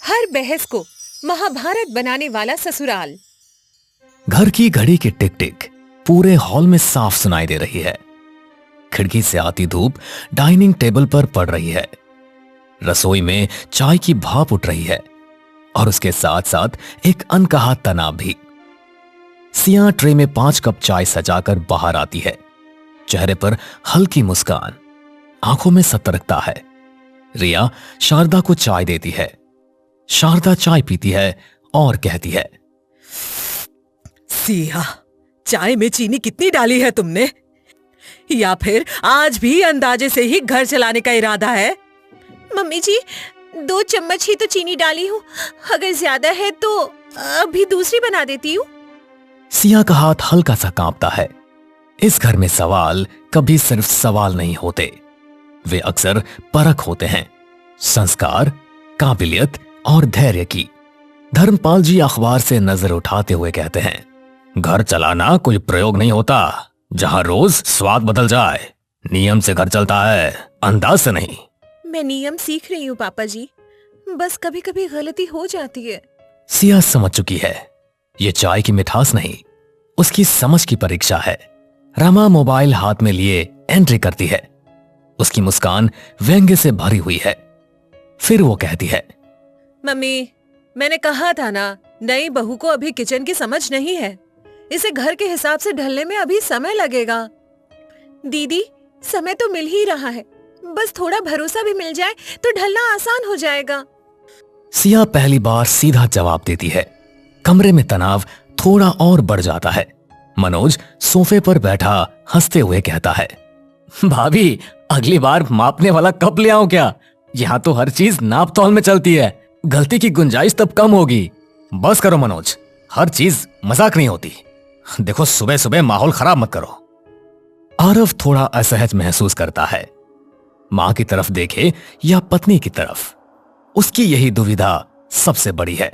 हर बहस को महाभारत बनाने वाला ससुराल। घर की घड़ी की टिक टिक पूरे हॉल में साफ सुनाई दे रही है। खिड़की से आती धूप डाइनिंग टेबल पर पड़ रही है। रसोई में चाय की भाप उठ रही है और उसके साथ साथ एक अनकहा तनाव भी। सिया ट्रे में 5 कप चाय सजाकर बाहर आती है। चेहरे पर हल्की मुस्कान, आंखों में सतर्कता है। रिया शारदा को चाय देती है। शारदा चाय पीती है और कहती है, सिया, चाय में चीनी कितनी डाली है तुमने? या फिर आज भी अंदाजे से ही घर चलाने का इरादा है? मम्मी जी, 2 चम्मच ही तो चीनी डाली हूँ, अगर ज्यादा है तो अभी दूसरी बना देती हूँ। सिया का हाथ हल्का सा कांपता है। इस घर में सवाल कभी सिर्फ सवाल नहीं होते, वे अक्सर परख होते हैं, संस्कार, काबिलियत और धैर्य की। धर्मपाल जी अखबार से नजर उठाते हुए कहते हैं, घर चलाना कोई प्रयोग नहीं होता जहां रोज स्वाद बदल जाए। नियम से घर चलता है, अंदाज से नहीं। मैं नियम सीख रही हूँ पापा जी, बस कभी कभी गलती हो जाती है। सिया समझ चुकी है, ये चाय की मिठास नहीं, उसकी समझ की परीक्षा है। रमा मोबाइल हाथ में लिए एंट्री करती है। उसकी मुस्कान व्यंग्य से भरी हुई है। फिर वो कहती है, मम्मी, मैंने कहा था ना, नई बहू को अभी किचन की समझ नहीं है। इसे घर के हिसाब से ढलने में अभी समय लगेगा। दीदी, समय तो मिल ही रहा है, बस थोड़ा भरोसा भी मिल जाए तो ढलना आसान हो जाएगा। सिया पहली बार सीधा जवाब देती है। कमरे में तनाव थोड़ा और बढ़ जाता है। मनोज सोफे पर बैठा हंसते हुए कहता है, भाभी, अगली बार मापने वाला कप ले आऊं क्या? यहां तो हर चीज नाप तौल में चलती है, गलती की गुंजाइश तब कम होगी। बस करो मनोज, हर चीज मजाक नहीं होती। देखो, सुबह सुबह माहौल खराब मत करो। आरव थोड़ा असहज महसूस करता है। मां की तरफ देखे या पत्नी की तरफ, उसकी यही दुविधा सबसे बड़ी है।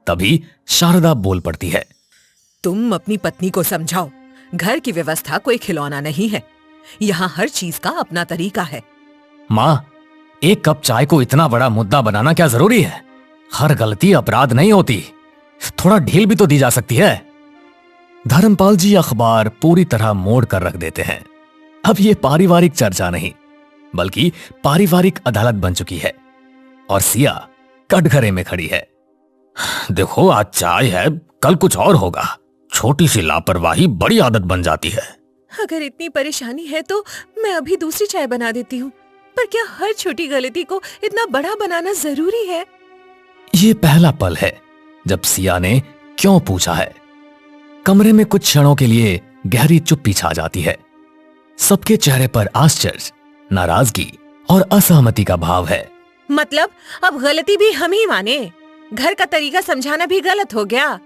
तभी शारदा बोल पड़ती है, तुम अपनी पत्नी को समझाओ, घर की व्यवस्था कोई खिलौना नहीं है। यहाँ हर चीज का अपना तरीका है। मां, 1 कप चाय को इतना बड़ा मुद्दा बनाना क्या जरूरी है? हर गलती अपराध नहीं होती, थोड़ा ढील भी तो दी जा सकती है। धर्मपाल जी अखबार पूरी तरह मोड़ कर रख देते हैं। अब ये पारिवारिक चर्चा नहीं, बल्कि पारिवारिक अदालत बन चुकी है और सिया कटघरे में खड़ी है। देखो, आज चाय है, कल कुछ और होगा। छोटी सी लापरवाही बड़ी आदत बन जाती है। अगर इतनी परेशानी है तो मैं अभी दूसरी चाय बना देती हूँ, पर क्या हर छोटी गलती को इतना बड़ा बनाना जरूरी है? ये पहला पल है जब सिया ने क्यों पूछा है। कमरे में कुछ क्षणों के लिए गहरी चुप्पी छा जाती है। सबके चेहरे पर आश्चर्य, नाराजगी और असहमति का भाव है। मतलब अब गलती भी हम ही माने? घर का तरीका समझाना भी गलत हो गया?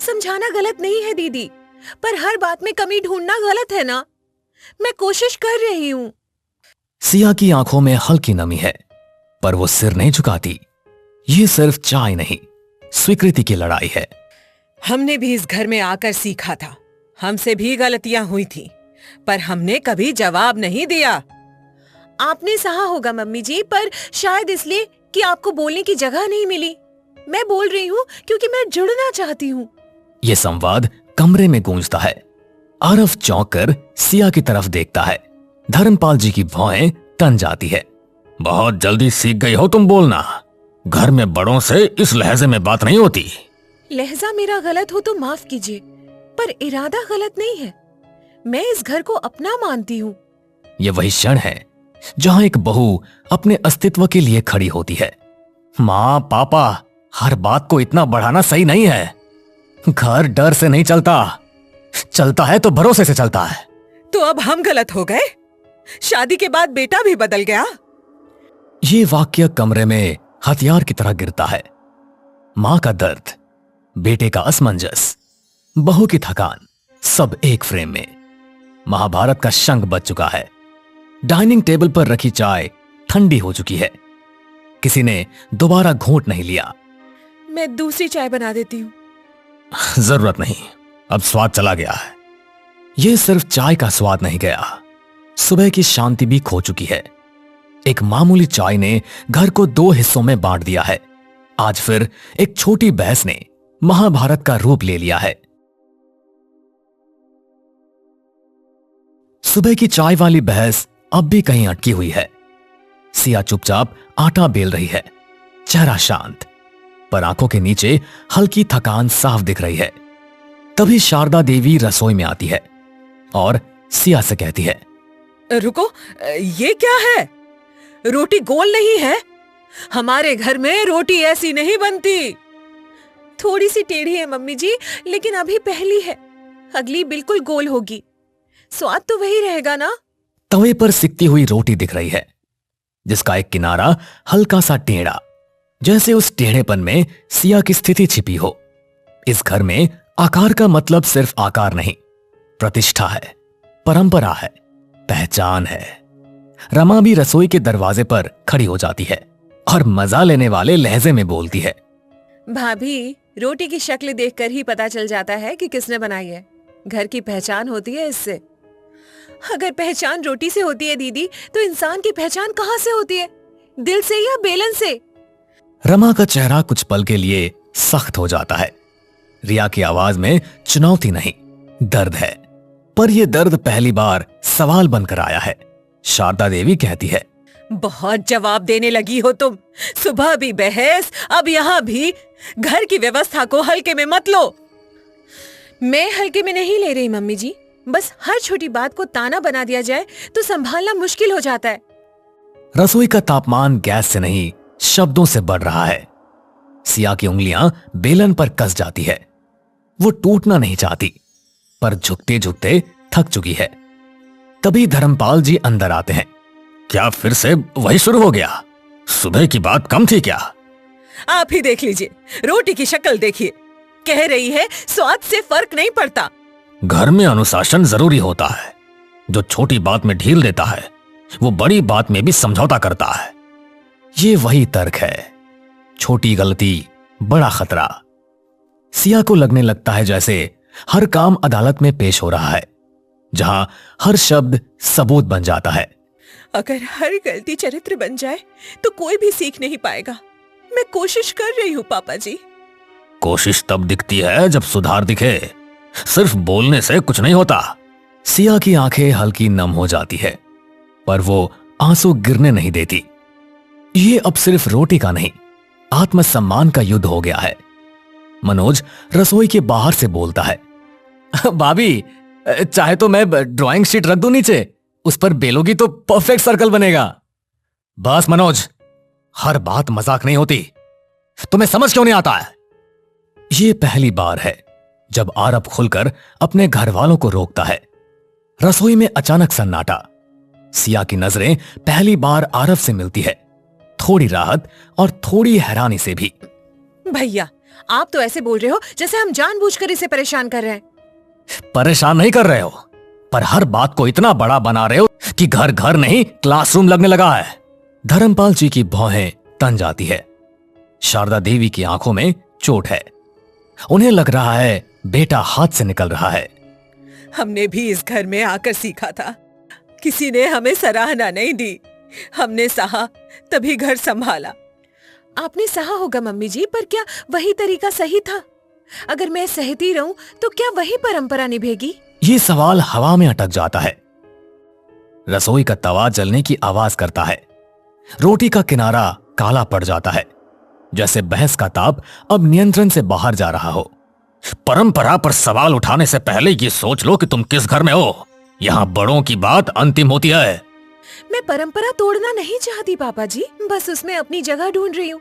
समझाना गलत नहीं है दीदी, पर हर बात में कमी ढूंढना गलत है ना? मैं कोशिश कर रही हूँ। सिया की आंखों में हल्की नमी है, पर वो सिर नहीं झुकाती। ये सिर्फ चाय नहीं, स्वीकृति की लड़ाई है। हमने भी इस घर में आकर सीखा था, हमसे भी गलतियां हुई थी, पर हमने कभी जवाब नहीं दिया। आपने सहा होगा मम्मी जी, पर शायद इसलिए कि आपको बोलने की जगह नहीं मिली। मैं बोल रही हूँ क्योंकि मैं जुड़ना चाहती हूँ। ये संवाद कमरे में गूंजता है। आरव चौंक कर सिया की तरफ देखता है। धर्मपाल जी की भौहें तन जाती है। बहुत जल्दी सीख गई हो तुम बोलना। घर में बड़ों से इस लहजे में बात नहीं होती। लहजा मेरा गलत हो तो माफ कीजिए, पर इरादा गलत नहीं है। मैं इस घर को अपना मानती हूँ। ये वही क्षण है जहां एक बहू अपने अस्तित्व के लिए खड़ी होती है। माँ, पापा, हर बात को इतना बढ़ाना सही नहीं है। घर डर से नहीं चलता, चलता है तो भरोसे से चलता है। तो अब हम गलत हो गए? शादी के बाद बेटा भी बदल गया? ये वाक्य कमरे में हथियार की तरह गिरता है। मां का दर्द, बेटे का असमंजस, बहू की थकान, सब एक फ्रेम में। महाभारत का शंख बज चुका है। डाइनिंग टेबल पर रखी चाय ठंडी हो चुकी है। किसी ने दोबारा घूंट नहीं लिया। मैं दूसरी चाय बना देती हूँ। जरूरत नहीं, अब स्वाद चला गया है। यह सिर्फ चाय का स्वाद नहीं गया, सुबह की शांति भी खो चुकी है। एक मामूली चाय ने घर को 2 हिस्सों में बांट दिया है। आज फिर एक छोटी बहस ने महाभारत का रूप ले लिया है। सुबह की चाय वाली बहस अब भी कहीं अटकी हुई है। सिया चुपचाप आटा बेल रही है, चेहरा शांत, पर आंखों के नीचे हल्की थकान साफ दिख रही है। तभी शारदा देवी रसोई में आती है और सिया से कहती है, रुको, ये क्या है? रोटी गोल नहीं है। हमारे घर में रोटी ऐसी नहीं बनती। थोड़ी सी टेढ़ी है मम्मी जी, लेकिन अभी पहली है, अगली बिल्कुल गोल होगी। स्वाद तो वही रहेगा ना। तवे पर सिकती हुई रोटी दिख रही है, जिसका एक किनारा हल्का सा टेढ़ा, जैसे उस टेढ़ेपन में सिया की स्थिति छिपी हो। इस घर में आकार का मतलब सिर्फ आकार नहीं, प्रतिष्ठा है, परंपरा है, पहचान है। रमा भी रसोई के दरवाजे पर खड़ी हो जाती है और मजा लेने वाले लहजे में बोलती है, भाभी, रोटी की शक्ल देखकर ही पता चल जाता है कि किसने बनाई है। घर की पहचान होती है इससे। अगर पहचान रोटी से होती है दीदी, तो इंसान की पहचान कहाँ से होती है? दिल से या बेलन से? रमा का चेहरा कुछ पल के लिए सख्त हो जाता है। रिया की आवाज में चुनौती नहीं, दर्द है, पर यह दर्द पहली बार सवाल बनकर आया है। शारदा देवी कहती है, बहुत जवाब देने लगी हो तुम। सुबह भी बहस, अब यहाँ भी। घर की व्यवस्था को हल्के में मत लो। मैं हल्के में नहीं ले रही मम्मी जी, बस हर छोटी बात को ताना बना दिया जाए तो संभालना मुश्किल हो जाता है। रसोई का तापमान गैस से नहीं, शब्दों से बढ़ रहा है। सिया की उंगलियां बेलन पर कस जाती है। वो टूटना नहीं चाहती, पर झुकते झुकते थक चुकी है। तभी धर्मपाल जी अंदर आते हैं। क्या फिर से वही शुरू हो गया? सुबह की बात कम थी क्या? आप ही देख लीजिए, रोटी की शक्ल देखिए। कह रही है स्वाद से फर्क नहीं पड़ता। घर में अनुशासन जरूरी होता है। जो छोटी बात में ढील देता है, वो बड़ी बात में भी समझौता करता है। ये वही तर्क है, छोटी गलती बड़ा खतरा। सिया को लगने लगता है जैसे हर काम अदालत में पेश हो रहा है, जहां हर शब्द सबूत बन जाता है। अगर हर गलती चरित्र बन जाए तो कोई भी सीख नहीं पाएगा। मैं कोशिश कर रही हूँ पापा जी। कोशिश तब दिखती है जब सुधार दिखे, सिर्फ बोलने से कुछ नहीं होता। सिया की आंखें हल्की नम हो जाती है, पर वो आंसू गिरने नहीं देती। ये अब सिर्फ रोटी का नहीं, आत्मसम्मान का युद्ध हो गया है। मनोज रसोई के बाहर से बोलता है, भाभी, चाहे तो मैं ड्राइंग शीट रख दूं नीचे, उस पर बेलोगी तो परफेक्ट सर्कल बनेगा। बस मनोज, हर बात मजाक नहीं होती। तुम्हें समझ क्यों नहीं आता है? ये पहली बार है जब आरब खुलकर अपने घर वालों को रोकता है। रसोई में अचानक सन्नाटा। सिया की नजरें पहली बार आरब से मिलती है, थोड़ी राहत और थोड़ी हैरानी से भी। भैया, आप तो ऐसे बोल रहे हो जैसे हम जानबूझकर इसे परेशान कर रहे हैं। परेशान नहीं कर रहे हो, पर हर बात को इतना बड़ा बना रहे हो कि घर घर नहीं क्लासरूम लगने लगा है। धर्मपाल जी की भौहें तन जाती है। शारदा देवी की आंखों में चोट है। उन्हें लग रहा है बेटा हाथ से निकल रहा है। हमने भी इस घर में आकर सीखा था, किसी ने हमें सराहना नहीं दी। हमने सहा तभी घर संभाला। आपने सहा होगा मम्मी जी, पर क्या वही तरीका सही था? अगर मैं सहती रहूं तो क्या वही परंपरा निभेगी? ये सवाल हवा में अटक जाता है। रसोई का तवा जलने की आवाज करता है। रोटी का किनारा काला पड़ जाता है, जैसे बहस का ताप अब नियंत्रण से बाहर जा रहा हो। परंपरा पर सवाल उठाने से पहले ये सोच लो कि तुम किस घर में हो। यहाँ बड़ों की बात अंतिम होती है। मैं परंपरा तोड़ना नहीं चाहती पापा जी, बस उसमें अपनी जगह ढूंढ रही हूँ,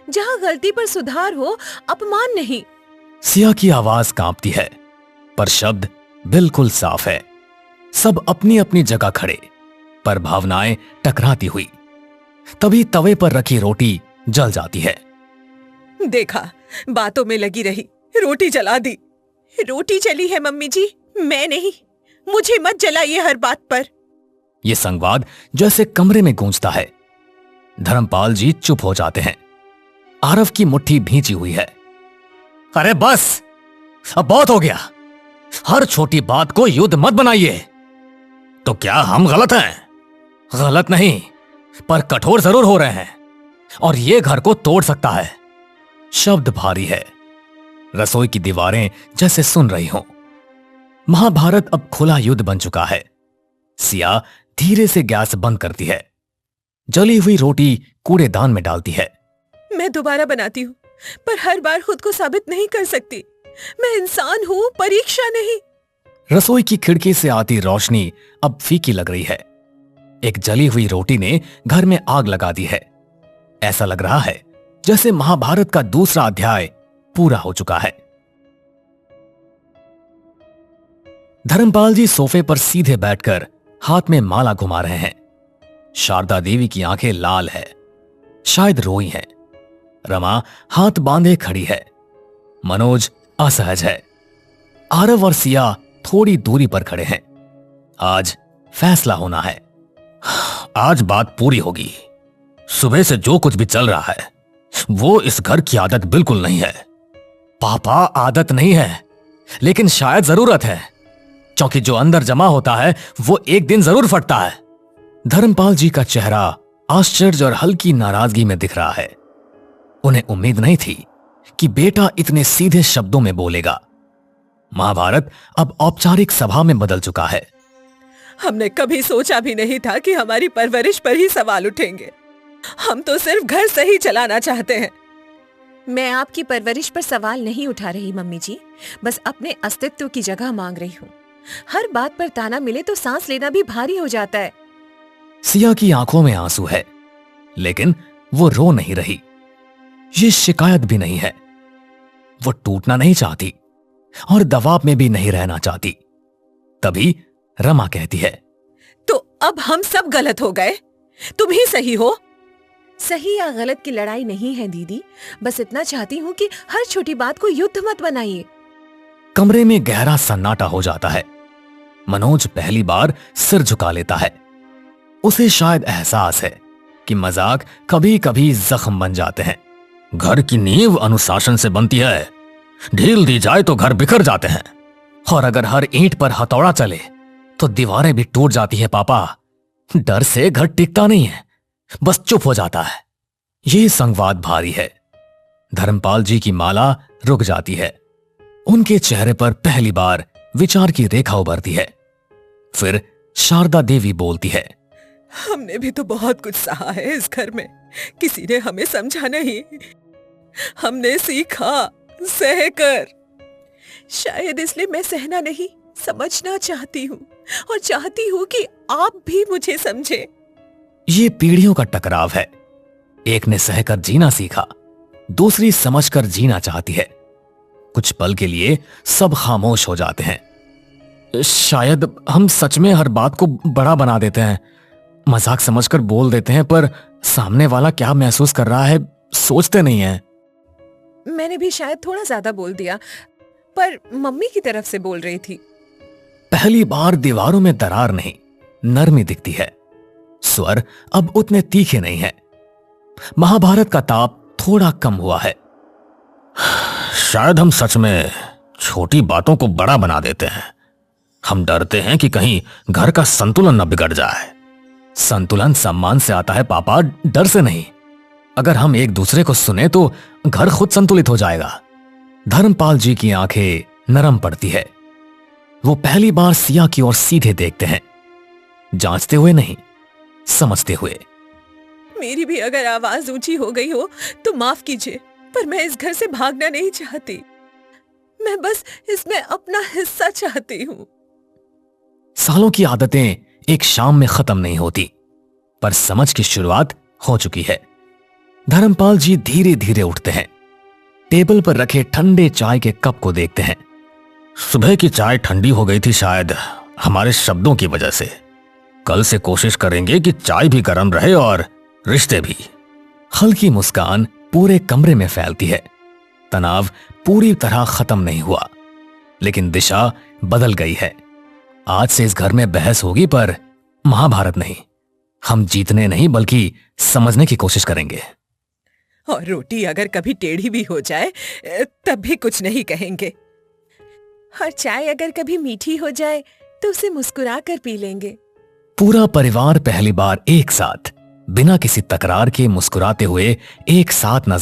जहाँ गलती पर सुधार हो, अपमान नहीं। सिया की आवाज कांपती है, पर शब्द बिल्कुल साफ है। सब अपनी अपनी जगह खड़े, पर भावनाएं टकराती हुई। तभी तवे पर रखी रोटी जल जाती है। देखा, बातों में लगी रही, रोटी जला दी। रोटी जली है मम्मी जी, मैं नहीं। मुझे मत जलाइए हर बात पर। यह संवाद जैसे कमरे में गूंजता है। धर्मपाल जी चुप हो जाते हैं। आरव की मुट्ठी भींची हुई है। अरे बस, अब बहुत हो गया। हर छोटी बात को युद्ध मत बनाइए। तो क्या हम गलत हैं? गलत नहीं, पर कठोर जरूर हो रहे हैं, और ये घर को तोड़ सकता है। शब्द भारी है। रसोई की दीवारें जैसे सुन रही हों। महाभारत अब खुला युद्ध बन चुका है। सिया धीरे से गैस बंद करती है। जली हुई रोटी कूड़ेदान में डालती है। मैं दोबारा बनाती हूँ, पर हर बार खुद को साबित नहीं कर सकती। मैं इंसान हूँ, परीक्षा नहीं। रसोई की खिड़की से आती रोशनी अब फीकी लग रही है। एक जली हुई रोटी ने घर में आग लगा दी है। ऐसा लग रहा है जैसे महाभारत का दूसरा अध्याय पूरा हो चुका है। धर्मपाल जी सोफे पर सीधे बैठकर हाथ में माला घुमा रहे हैं। शारदा देवी की आंखें लाल है, शायद रोई हैं। रमा हाथ बांधे खड़ी है। मनोज असहज है। आरव और सिया थोड़ी दूरी पर खड़े हैं। आज फैसला होना है। आज बात पूरी होगी। सुबह से जो कुछ भी चल रहा है वो इस घर की आदत बिल्कुल नहीं है। पापा, आदत नहीं है, लेकिन शायद जरूरत है, क्योंकि जो अंदर जमा होता है वो एक दिन जरूर फटता है। धर्मपाल जी का चेहरा आश्चर्य और हल्की नाराजगी में दिख रहा है। उन्हें उम्मीद नहीं थी कि बेटा इतने सीधे शब्दों में बोलेगा। महाभारत अब औपचारिक सभा में बदल चुका है। हमने कभी सोचा भी नहीं था कि हमारी परवरिश पर ही सवाल उठेंगे। हम तो सिर्फ घर सही चलाना चाहते हैं। मैं आपकी परवरिश पर सवाल नहीं उठा रही मम्मी जी, बस अपने अस्तित्व की जगह मांग रही हूँ। हर बात पर ताना मिले तो सांस लेना भी भारी हो जाता है। सिया की आंखों में आंसू है, लेकिन वो रो नहीं रही। ये शिकायत भी नहीं है। वो टूटना नहीं चाहती और दबाव में भी नहीं रहना चाहती। तभी रमा कहती है, तो अब हम सब गलत हो गए, तुम ही सही हो। सही या गलत की लड़ाई नहीं है दीदी, बस इतना चाहती हूँ कि हर छोटी बात को युद्ध मत बनाइए। कमरे में गहरा सन्नाटा हो जाता है। मनोज पहली बार सिर झुका लेता है। उसे शायद एहसास है कि मजाक कभी कभी जख्म बन जाते हैं। घर की नींव अनुशासन से बनती है। ढील दी जाए तो घर बिखर जाते हैं, और अगर हर ईंट पर हथौड़ा चले तो दीवारें भी टूट जाती है। पापा, डर से घर टिकता नहीं है, बस चुप हो जाता है। यह संवाद भारी है। धर्मपाल जी की माला रुक जाती है। उनके चेहरे पर पहली बार विचार की रेखा उभरती है। फिर शारदा देवी बोलती है, हमने भी तो बहुत कुछ सहा है इस घर में, किसी ने हमें समझा नहीं। हमने सीखा सहकर। शायद इसलिए मैं सहना नहीं, समझना चाहती हूँ, और चाहती हूँ कि आप भी मुझे समझे। ये पीढ़ियों का टकराव है। एक ने सहकर जीना सीखा, दूसरी समझकर जीना चाहती है। कुछ पल के लिए सब खामोश हो जाते हैं। शायद हम सच में हर बात को बड़ा बना देते हैं, मजाक समझकर बोल देते हैं, पर सामने वाला क्या महसूस कर रहा है सोचते नहीं है। मैंने भी शायद थोड़ा ज्यादा बोल दिया, पर मम्मी की तरफ से बोल रही थी। पहली बार दीवारों में दरार नहीं, नरमी दिखती है। स्वर अब उतने तीखे नहीं है। महाभारत का ताप थोड़ा कम हुआ है। शायद हम सच में छोटी बातों को बड़ा बना देते हैं। हम डरते हैं कि कहीं घर का संतुलन न बिगड़ जाए। संतुलन सम्मान से आता है पापा, डर से नहीं। अगर हम एक दूसरे को सुने तो घर खुद संतुलित हो जाएगा। धर्मपाल जी की आंखें नरम पड़ती है। वो पहली बार सिया की ओर सीधे देखते हैं, जांचते हुए नहीं, समझते हुए। मेरी भी अगर आवाज ऊंची हो गई हो तो माफ कीजिए, पर मैं इस घर से भागना नहीं चाहती। मैं बस इसमें अपना हिस्सा चाहती हूँ। सालों की आदतें एक शाम में खत्म नहीं होती, पर समझ की शुरुआत हो चुकी है। धर्मपाल जी धीरे धीरे उठते हैं। टेबल पर रखे ठंडे चाय के कप को देखते हैं। सुबह की चाय ठंडी हो गई थी, शायद हमारे शब्दों की वजह से। कल से कोशिश करेंगे कि चाय भी गर्म रहे और रिश्ते भी। हल्की मुस्कान पूरे कमरे में फैलती है। तनाव पूरी तरह खत्म नहीं हुआ, लेकिन दिशा बदल गई है। आज से इस घर में बहस होगी, पर महाभारत नहीं। हम जीतने नहीं बल्कि समझने की कोशिश करेंगे। और रोटी अगर कभी टेढ़ी भी हो जाए तब भी कुछ नहीं कहेंगे। और चाय अगर कभी मीठी हो जाए तो उसे मुस्कुरा कर पी लेंगे। पूरा परिवार पहली बार एक साथ, बिना किसी तकरार के मुस्कुराते हुए एक साथ नजर